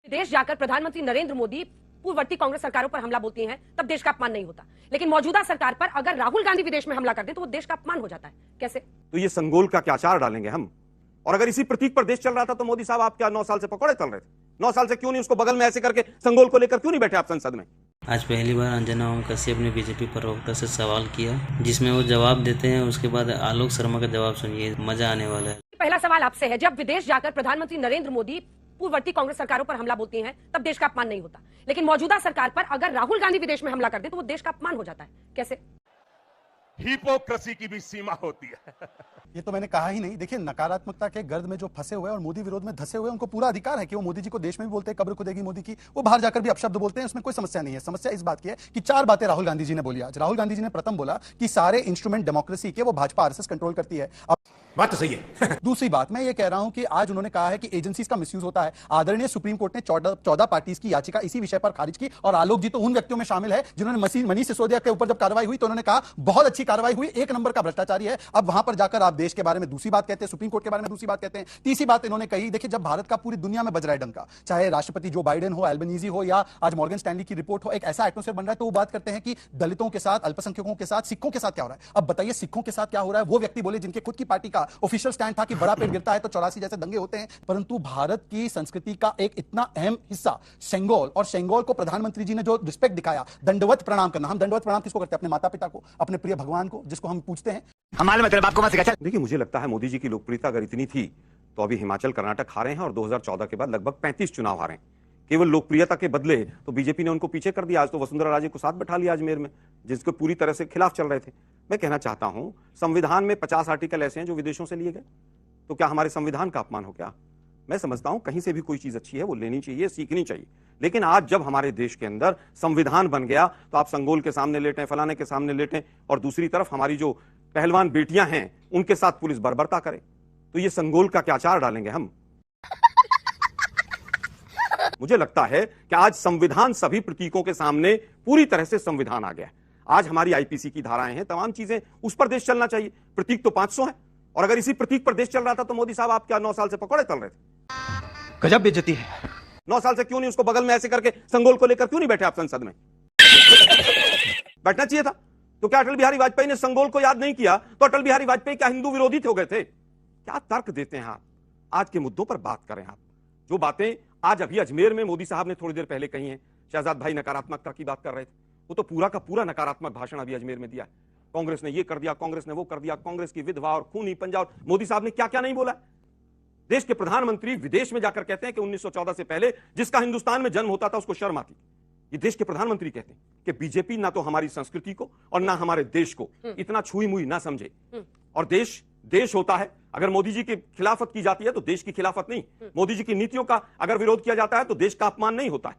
विदेश जाकर प्रधानमंत्री नरेंद्र मोदी पूर्ववर्ती कांग्रेस सरकारों पर हमला बोलती हैं, तब देश का अपमान नहीं होता। लेकिन मौजूदा सरकार पर अगर राहुल गांधी विदेश में हमला कर दें तो वो देश का अपमान हो जाता है। कैसे? तो ये संगोल का क्या आचार डालेंगे हम? और अगर इसी प्रतीक पर देश चल रहा था तो मोदी साहब आप क्या 9 साल से पकौड़े तल रहे थे? 9 साल से क्यों नहीं उसको बगल में ऐसे करके संगोल को लेकर क्यों नहीं बैठे आप संसद में? आज पहली बार अंजना ओम कश्यप ने बीजेपी प्रवक्ता से सवाल किया, जिसमें वो जवाब देते हैं। उसके बाद आलोक शर्मा का जवाब सुनिए, मजा आने वाला है। पहला सवाल आपसे है, जब विदेश जाकर प्रधानमंत्री नरेंद्र मोदी पूर्ववर्ती कांग्रेस सरकारों पर हमला बोलती हैं, तब देश का अपमान नहीं होता। लेकिन मौजूदा सरकार पर अगर राहुल गांधी विदेश में हमला कर दे तो वो देश का अपमान हो जाता है। कैसे? हिपोक्रेसी की भी सीमा होती है। ये तो मैंने कहा ही नहीं। देखिए, नकारात्मकता के गर्द में जो फंसे हुए और मोदी विरोध में धसे हुए, उनको पूरा अधिकार है कि वो मोदी जी को देश में भी बोलते हैं कब्र खुदेगी मोदी की, वो बाहर जाकर भी अपशब्द बोलते हैं, उसमें कोई समस्या नहीं है। समस्या इस बात की है कि 4 बातें राहुल गांधी जी ने बोली आज। राहुल गांधी जी ने प्रथम बोला कि सारे इंस्ट्रूमेंट डेमोक्रेसी के वो भाजपा आरएसएस कंट्रोल करती है। अब बात तो सही है। दूसरी बात मैं ये कह रहा हूं कि आज उन्होंने कहा है कि एजेंसीज का मिसयूज होता है। आदरणीय सुप्रीम कोर्ट ने 14 पार्टीज की याचिका इसी विषय पर खारिज की, और आलोक जी तो उन व्यक्तियों में शामिल है जिन्होंने मनीष सिसोदिया के ऊपर जब कार्रवाई हुई तो उन्होंने कहा बहुत अच्छी कार्रवाई हुई, 1 नंबर का भ्रष्टाचारी है। अब वहां पर जाकर आप देश के बारे में दूसरी बात कहते हैं, सुप्रीम कोर्ट के बारे में दूसरी बात कहते हैं। तीसरी बात इन्होंने कही, देखिए जब भारत का पूरी दुनिया में बज रहा है डंका, चाहे राष्ट्रपति जो बाइडेन हो, एल्बनीजी हो, या आज मॉर्गन स्टैनली की रिपोर्ट हो, एक ऐसा एटमॉस्फेयर बन रहा है तो वो बात करते हैं कि दलितों के साथ, अल्पसंख्यकों के साथ, सिखों के साथ क्या हो रहा है। अब बताइए सिखों के साथ क्या हो रहा है? वो व्यक्ति बोले जिनके खुद की पार्टी का ऑफिशियल स्टैंड था कि बड़ा पेड़ गिरता है तो 84 जैसे दंगे होते हैं। परंतु भारत की संस्कृति का एक इतना अहम हिस्सा सेंगोल, और सेंगोल को प्रधानमंत्री जी ने जो रिस्पेक्ट दिखाया, दंडवत प्रणाम करना। हम दंडवत प्रणाम किसको करते हैं? अपने माता पिता को, अपने प्रिय भगवान को, जिसको हम पूछते हैं। हमारे मतलब आपको मत सिखा। देखिए, मुझे लगता है मोदी जी की लोकप्रियता अगर इतनी थी तो अभी हिमाचल कर्नाटक हारे हैं और 2014 के बाद लगभग 35 चुनाव हारे हैं। केवल लोकप्रियता के बदले तो बीजेपी ने उनको पीछे कर दिया। आज तो वसुंधरा राजे को साथ बैठा लिया अजमेर में, जिसको पूरी तरह से खिलाफ चल रहे थे। मैं कहना चाहता हूं, संविधान में 50 आर्टिकल ऐसे हैं जो विदेशों से लिए गए, तो क्या हमारे संविधान का अपमान हो गया? मैं समझता हूं कहीं से भी कोई चीज अच्छी है वो लेनी चाहिए, सीखनी चाहिए। लेकिन आज जब हमारे देश के अंदर संविधान बन गया तो आप संगोल के सामने लेटें, फलाने के सामने लेटें, और दूसरी तरफ हमारी जो पहलवान बेटियां हैं उनके साथ पुलिस बर्बरता करे, तो ये संगोल का क्या आचार डालेंगे हम? मुझे लगता है कि आज संविधान सभी प्रतीकों के सामने पूरी तरह से संविधान आ गया है। आज हमारी आईपीसी की धाराएं हैं, तमाम चीजें, उस पर देश चलना चाहिए। प्रतीक तो 500 है, और अगर इसी प्रतीक पर देश चल रहा था तो मोदी साहब आप क्या 9 साल से पकौड़े तल रहे थे? गजब बेइज्जती है। 9 साल से क्यों नहीं उसको बगल में ऐसे करके संगोल को लेकर क्यों नहीं बैठे आप संसद में? बैठना चाहिए था। तो क्या अटल बिहारी वाजपेयी ने संगोल को याद नहीं किया? तो अटल बिहारी वाजपेयी क्या हिंदू विरोधी हो गए थे? क्या तर्क देते हैं आप? आज के मुद्दों पर बात करें आप। जो बातें आज अभी अजमेर में मोदी साहब ने थोड़ी देर पहले कही हैं, शहजाद भाई नकारात्मकता की बात कर रहे थे, वो तो पूरा का पूरा नकारात्मक भाषण अभी अजमेर में दिया है। कांग्रेस ने ये कर दिया, कांग्रेस ने वो कर दिया, कांग्रेस की विधवा और खूनी पंजा, और मोदी साहब ने क्या क्या नहीं बोला। देश के प्रधानमंत्री विदेश में जाकर कहते हैं कि 1914 से पहले जिसका हिंदुस्तान में जन्म होता था उसको शर्म आती। ये देश के प्रधानमंत्री कहते हैं कि बीजेपी ना तो हमारी संस्कृति को और ना हमारे देश को इतना छुई मुई ना समझे, और देश देश होता है। अगर मोदी जी की खिलाफत की जाती है तो देश की खिलाफत नहीं, मोदी जी की नीतियों का अगर विरोध किया जाता है तो देश का अपमान नहीं होता है।